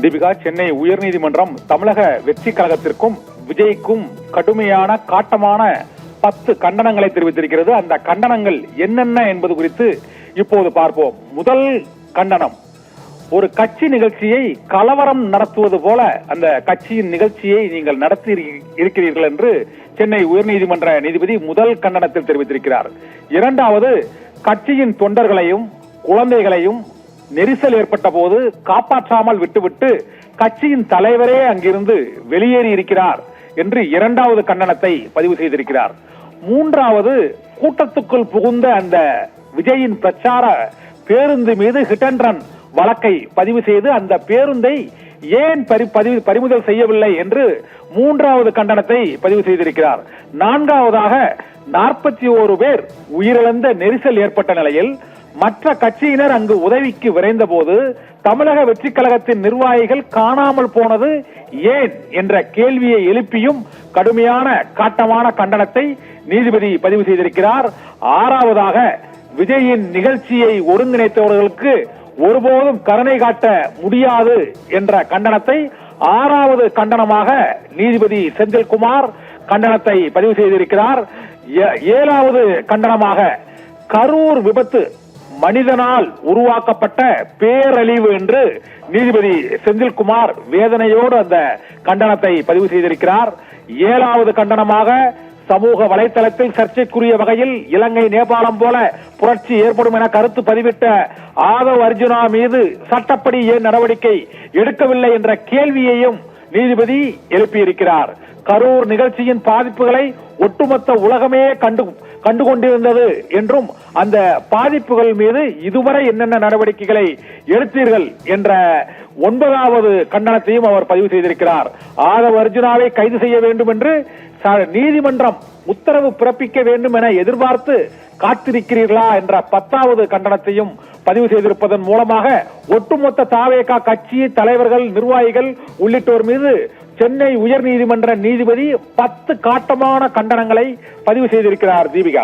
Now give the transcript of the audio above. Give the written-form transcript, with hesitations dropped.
தீபிகா, சென்னை உயர்நீதிமன்றம் தமிழக வெற்றி கழகத்திற்கும் விஜய்க்கும் கடுமையான காட்டமான 10 கண்டனங்களை தெரிவித்திருக்கிறது. அந்த கண்டனங்கள் என்னென்ன என்பது குறித்து இப்போது பார்ப்போம். முதல் கண்டனம், ஒரு கட்சி நிகழ்ச்சியை கலவரம் நடத்துவது போல அந்த கட்சியின் நிகழ்ச்சியை நீங்கள் நடத்தி இருக்கிறீர்கள் என்று சென்னை உயர்நீதிமன்ற நீதிபதி முதல் கண்டனத்தில் தெரிவித்திருக்கிறார். இரண்டாவது, கட்சியின் தொண்டர்களையும் குழந்தைகளையும் நெரிசல் ஏற்பட்ட போது காப்பாற்றாமல் விட்டுவிட்டு கட்சியின் தலைவரே அங்கிருந்து வெளியேறி இருக்கிறார் என்று இரண்டாவது கண்டனத்தை பதிவு செய்திருக்கிறார். மூன்றாவது, கூட்டத்துக்குள் புகுந்த அந்த விஜயின் பிரச்சார பேருந்து மீது ஹிட் அண்ட் ரன் வழக்கை பதிவு செய்து அந்த பேருந்தை ஏன் பறிமுதல் செய்யவில்லை என்று மூன்றாவது கண்டனத்தை பதிவு செய்திருக்கிறார். நான்காவதாக, 41 பேர் உயிரிழந்த நெரிசல் ஏற்பட்ட நிலையில் மற்ற கட்சியினர் அங்கு உதவிக்கு விரைந்த போது தமிழக வெற்றி கழகத்தின் நிர்வாகிகள் காணாமல் போனது ஏன் என்ற கேள்வியை எழுப்பியும் கடுமையான காட்டமான கண்டனத்தை நீதிபதி பதிவு செய்திருக்கிறார். ஆறாவதாக, விஜயின் நிகழ்ச்சியை ஒருங்கிணைத்தவர்களுக்கு ஒருபோதும் கருணை காட்ட முடியாது என்ற கண்டனத்தை ஆறாவது கண்டனமாக நீதிபதி செந்தில்குமார் கண்டனத்தை பதிவு செய்திருக்கிறார். ஏழாவது கண்டனமாக, கரூர் விபத்து மனிதனால் உருவாக்கப்பட்ட பேரழிவு என்று நீதிபதி செந்தில்குமார் வேதனையோடு அந்த கண்டனத்தை பதிவு செய்திருக்கிறார். ஏழாவது கண்டனமாக, சமூக வலைதளத்தில் சர்ச்சைக்குரிய வகையில் இலங்கை நேபாளம் போல புரட்சி ஏற்படும் என கருத்து பதிவிட்ட ஆதவ் அர்ஜுனா மீது சட்டப்படி ஏன் நடவடிக்கை எடுக்கவில்லை என்ற கேள்வியையும் நீதிபதி எழுப்பியிருக்கிறார். கரூர் நிகழ்ச்சியின் பாதிப்புகளை ஒட்டுமொத்த உலகமே கண்டுகொண்டிருந்தது என்றும் அந்த பாதிப்புகள் மீது இதுவரை என்னென்ன நடவடிக்கைகளை எடுத்தீர்கள் என்ற 9வது கண்டனத்தையும் அவர் பதிவு செய்திருக்கிறார். ஆதவ் அர்ஜுனாவை கைது செய்ய வேண்டும் என்று நீதிமன்றம் உத்தரவு பிறப்பிக்க வேண்டும் என எதிர்பார்த்து காத்திருக்கிறீர்களா என்ற 10வது கண்டனத்தையும் பதிவு செய்திருப்பதன் மூலமாக ஒட்டுமொத்த தாவேகா கட்சி தலைவர்கள், நிர்வாகிகள் உள்ளிட்டோர் மீது சென்னை உயர்நீதிமன்ற நீதிபதி 10 காட்டமான கண்டனங்களை பதிவு செய்திருக்கிறார். தீபிகா.